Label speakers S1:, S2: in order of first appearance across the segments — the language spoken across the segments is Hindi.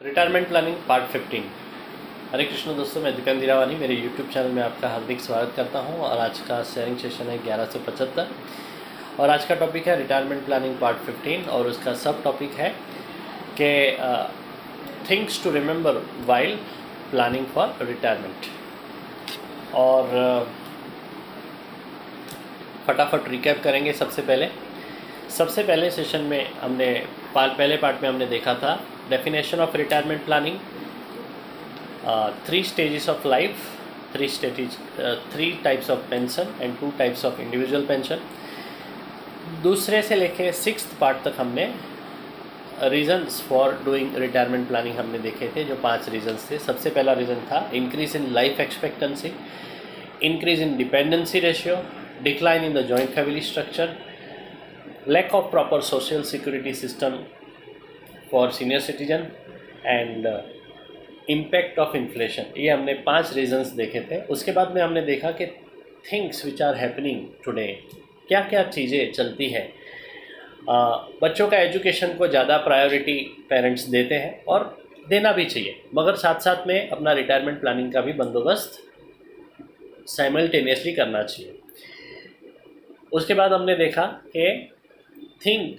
S1: Retirement planning part 15। हरे कृष्ण दोस्तों, मैं दीपक दिरावानी मेरे यूट्यूब चैनल में आपका हार्दिक स्वागत करता हूं। और आज का शेयरिंग सेशन है 1175 और आज का टॉपिक है रिटायरमेंट प्लानिंग पार्ट 15 और उसका सब टॉपिक है कि things to remember while planning for retirement. और फटाफट रिकैप करेंगे। सबसे पहले सेशन में हमने पहले पार्ट में हमने देखा था definition of retirement planning, 3 stages of life, 3 types of pension and 2 types of individual pension। दूसरे से लेके 6th पार्ट तक हमने reasons for doing retirement planning हमने देखे थे, जो 5 रीजंस थे। सबसे पहला रीज़न था increase in life expectancy, increase in dependency ratio, decline in the joint family structure, lack of proper social security system for senior citizen and impact of inflation. ये हमने 5 रीजंस देखे थे। उसके बाद में हमने देखा कि things which are happening today, क्या क्या चीज़ें चलती हैं। बच्चों का एजुकेशन को ज़्यादा प्रायोरिटी पेरेंट्स देते हैं और देना भी चाहिए, मगर साथ साथ में अपना रिटायरमेंट प्लानिंग का भी बंदोबस्त साइमल्टेनियसली करना चाहिए। उसके बाद हमने देखा कि thing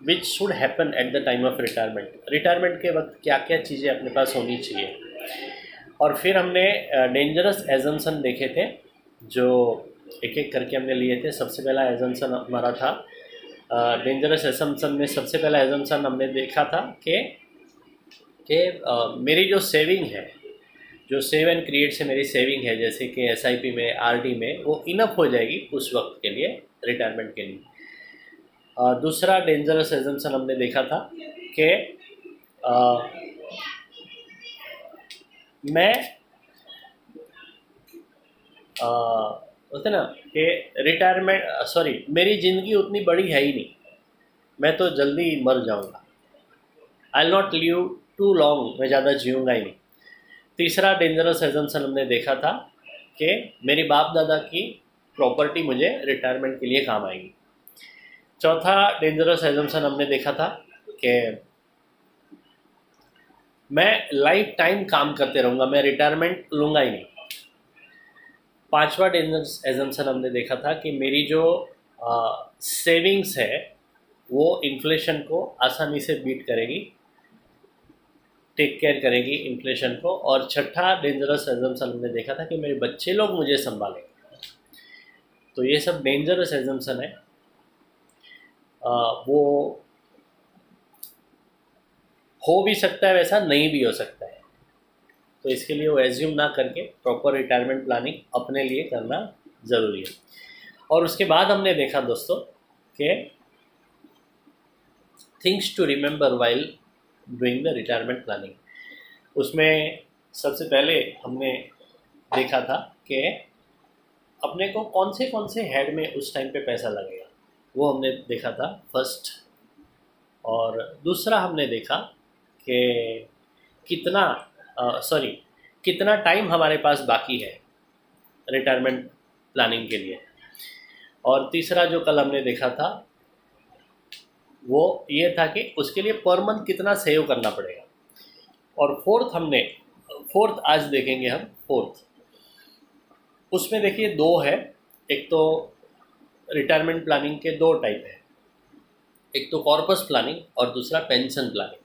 S1: which should happen at the time of retirement के वक्त क्या क्या चीज़ें अपने पास होनी चाहिए। और फिर हमने डेंजरस एजम्पशन देखे थे, जो एक एक करके हमने लिए थे। सबसे पहला एजम्पशन हमारा था डेंजरस एजम्पशन में सबसे पहला एजम्पशन हमने देखा था कि मेरी जो सेविंग है, जो सेव एंड क्रिएट से मेरी सेविंग है, जैसे कि SIP में, RD में, वो इनफ हो जाएगी उस वक्त के लिए, रिटायरमेंट के लिए। दूसरा डेंजरस एजम्पशन हमने देखा था कि मैं बोलते ना कि मेरी ज़िंदगी उतनी बड़ी है ही नहीं, मैं तो जल्दी मर जाऊंगा। I will not live too long, मैं ज़्यादा जीऊँगा ही नहीं। तीसरा डेंजरस एजम्पशन हमने देखा था कि मेरी बाप दादा की प्रॉपर्टी मुझे रिटायरमेंट के लिए काम आएगी। चौथा डेंजरस एजम्पशन हमने देखा था कि मैं लाइफ टाइम काम करते रहूँगा, मैं रिटायरमेंट लूँगा ही नहीं। पांचवा डेंजरस एजम्पशन हमने देखा था कि मेरी जो सेविंग्स है वो इन्फ्लेशन को आसानी से बीट करेगी, टेक केयर करेगी इन्फ्लेशन को। और छठा डेंजरस एजम्पशन हमने देखा था कि मेरे बच्चे लोग मुझे संभालेंगे। तो ये सब डेंजरस एजम्पशन है। वो हो भी सकता है, वैसा नहीं भी हो सकता है। तो इसके लिए वो एज्यूम ना करके प्रॉपर रिटायरमेंट प्लानिंग अपने लिए करना ज़रूरी है। और उसके बाद हमने देखा दोस्तों कि things to remember while doing the retirement planning. उसमें सबसे पहले हमने देखा था कि अपने को कौन से हेड में उस टाइम पे पैसा लगेगा, वो हमने देखा था फर्स्ट। और दूसरा हमने देखा कि कितना टाइम हमारे पास बाकी है रिटायरमेंट प्लानिंग के लिए। और तीसरा जो कल हमने देखा था वो ये था कि उसके लिए पर मंथ कितना सेव करना पड़ेगा। और फोर्थ आज देखेंगे हम। फोर्थ उसमें देखिए 2 है। एक तो रिटायरमेंट प्लानिंग के 2 टाइप है, एक तो कॉर्पस प्लानिंग और दूसरा पेंशन प्लानिंग।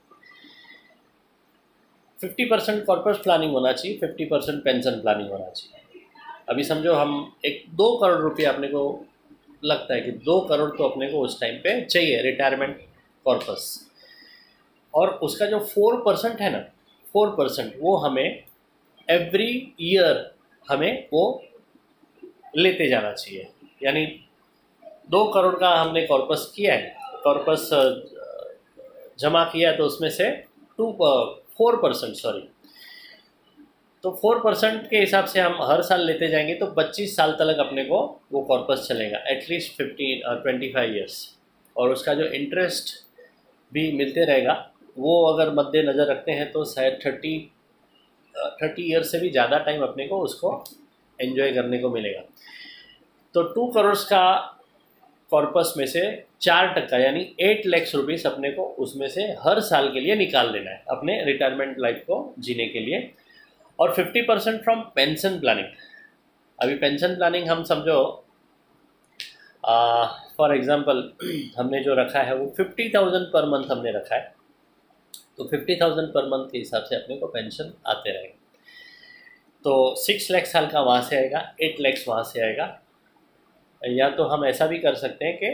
S1: 50% कॉर्पस प्लानिंग होना चाहिए, 50% पेंशन प्लानिंग होना चाहिए। अभी समझो हम 2 करोड़ रुपये, अपने को लगता है कि 2 करोड़ तो अपने को उस टाइम पे चाहिए रिटायरमेंट कॉर्पस। और उसका जो 4% है ना, 4% वो हमें एवरी ईयर हमें वो लेते जाना चाहिए। यानी 2 करोड़ का हमने कॉर्पस किया है, कॉर्पस जमा किया, तो उसमें से 4% तो 4% के हिसाब से हम हर साल लेते जाएंगे तो 25 साल तक अपने को वो कॉर्पस चलेगा, एटलीस्ट 25 ईयर्स। और उसका जो इंटरेस्ट भी मिलते रहेगा, वो अगर मद्देनज़र रखते हैं तो शायद 30 ईयर्स से भी ज़्यादा टाइम अपने को उसको एंजॉय करने को मिलेगा। तो 2 करोड़ का कॉर्पस में से 4% यानी 8 लाख रुपीस अपने को उसमें से हर साल के लिए निकाल देना है अपने रिटायरमेंट लाइफ को जीने के लिए। और 50% फ्रॉम पेंशन प्लानिंग। अभी पेंशन प्लानिंग हम समझो फॉर एग्जांपल हमने जो रखा है वो 50,000 पर मंथ हमने रखा है, तो 50,000 पर मंथ के हिसाब से अपने को पेंशन आते रहेंगे। तो 6 लाख साल का वहाँ से आएगा, 8 लाख वहाँ से आएगा। या तो हम ऐसा भी कर सकते हैं कि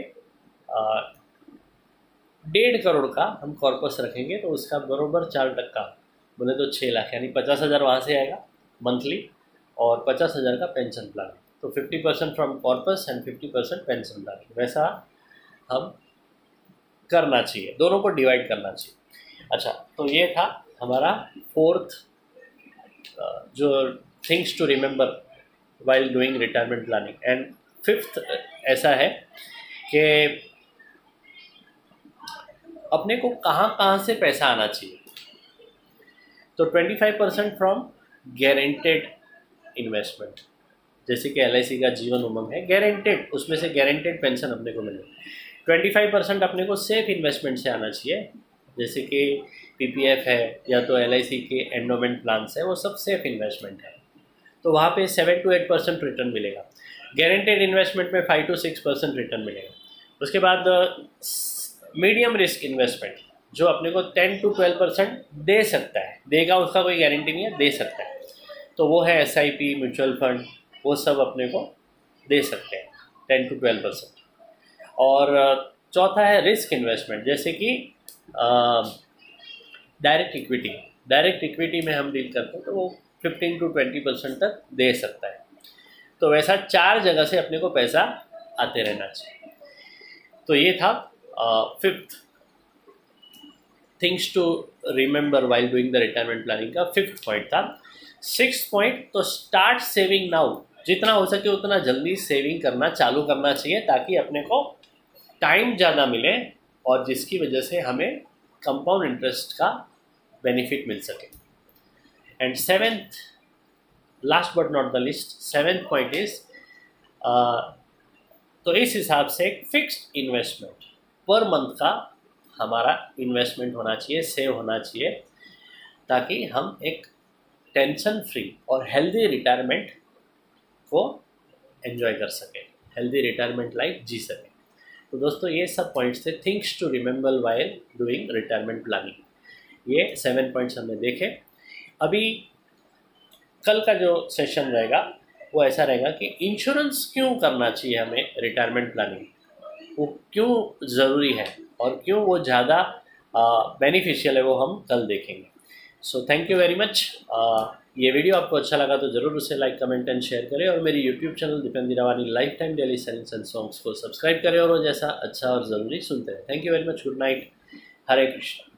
S1: 1.5 करोड़ का हम कॉर्पस रखेंगे तो उसका बरोबर 4% बोले तो 6 लाख यानी 50,000 वहाँ से आएगा मंथली और 50,000 का पेंशन प्लान। तो 50% from corpus and 50% pension plan, वैसा हम करना चाहिए, दोनों को डिवाइड करना चाहिए। अच्छा, तो ये था हमारा 4th जो things to remember while doing retirement planning. And 5th ऐसा है कि अपने को कहाँ से पैसा आना चाहिए। तो 25% फ्रॉम गारंटेड इन्वेस्टमेंट, जैसे कि LIC का जीवन उमंग है गारंटेड, उसमें से गारंटेड पेंशन अपने को मिले। 25% अपने को सेफ इन्वेस्टमेंट से आना चाहिए, जैसे कि PPF है या तो LIC के एंडोमेंट प्लान्स है, वो सब सेफ इन्वेस्टमेंट है, तो वहाँ पे 7 to 8% रिटर्न मिलेगा। गारंटेड इन्वेस्टमेंट में 5 to 6% रिटर्न मिलेगा। उसके बाद मीडियम रिस्क इन्वेस्टमेंट जो अपने को 10 to 12% दे सकता है, देगा उसका कोई गारंटी नहीं है, दे सकता है, तो वो है SIP, म्यूचुअल फंड, वो सब अपने को दे सकते हैं 10 to 12%। और चौथा है रिस्क इन्वेस्टमेंट, जैसे कि डायरेक्ट इक्विटी में हम डील करते हैं तो वो 15 to 20% तक दे सकता है। तो वैसा 4 जगह से अपने को पैसा आते रहना चाहिए। तो ये था 5th things to remember while doing the retirement planning का 5th पॉइंट था। 6th पॉइंट, तो स्टार्ट सेविंग नाउ, जितना हो सके उतना जल्दी सेविंग करना चालू करना चाहिए ताकि अपने को टाइम ज़्यादा मिले और जिसकी वजह से हमें कंपाउंड इंटरेस्ट का बेनिफिट मिल सके। And 7th, last but not the list, 7th point is तो इस हिसाब से एक फिक्स्ड इन्वेस्टमेंट पर मंथ का हमारा इन्वेस्टमेंट होना चाहिए, सेव होना चाहिए, ताकि हम एक टेंशन फ्री और हेल्दी रिटायरमेंट को एंजॉय कर सकें, हेल्दी रिटायरमेंट लाइफ जी सकें। तो दोस्तों ये सब पॉइंट्स थे things to remember while doing retirement planning. ये 7 पॉइंट्स हमने देखे। अभी कल का जो सेशन रहेगा वो ऐसा रहेगा कि इंश्योरेंस क्यों करना चाहिए हमें रिटायरमेंट प्लानिंग, वो क्यों ज़रूरी है और क्यों वो ज़्यादा बेनिफिशियल है, वो हम कल देखेंगे। So thank you very much. ये वीडियो आपको अच्छा लगा तो ज़रूर उसे लाइक, कमेंट एंड शेयर करें और मेरी YouTube channel Deependra Hirawani life time daily sayings and songs को सब्सक्राइब करें और वो जैसा अच्छा और ज़रूरी सुनते हैं। Thank you very much. Good night. Hare Krishna.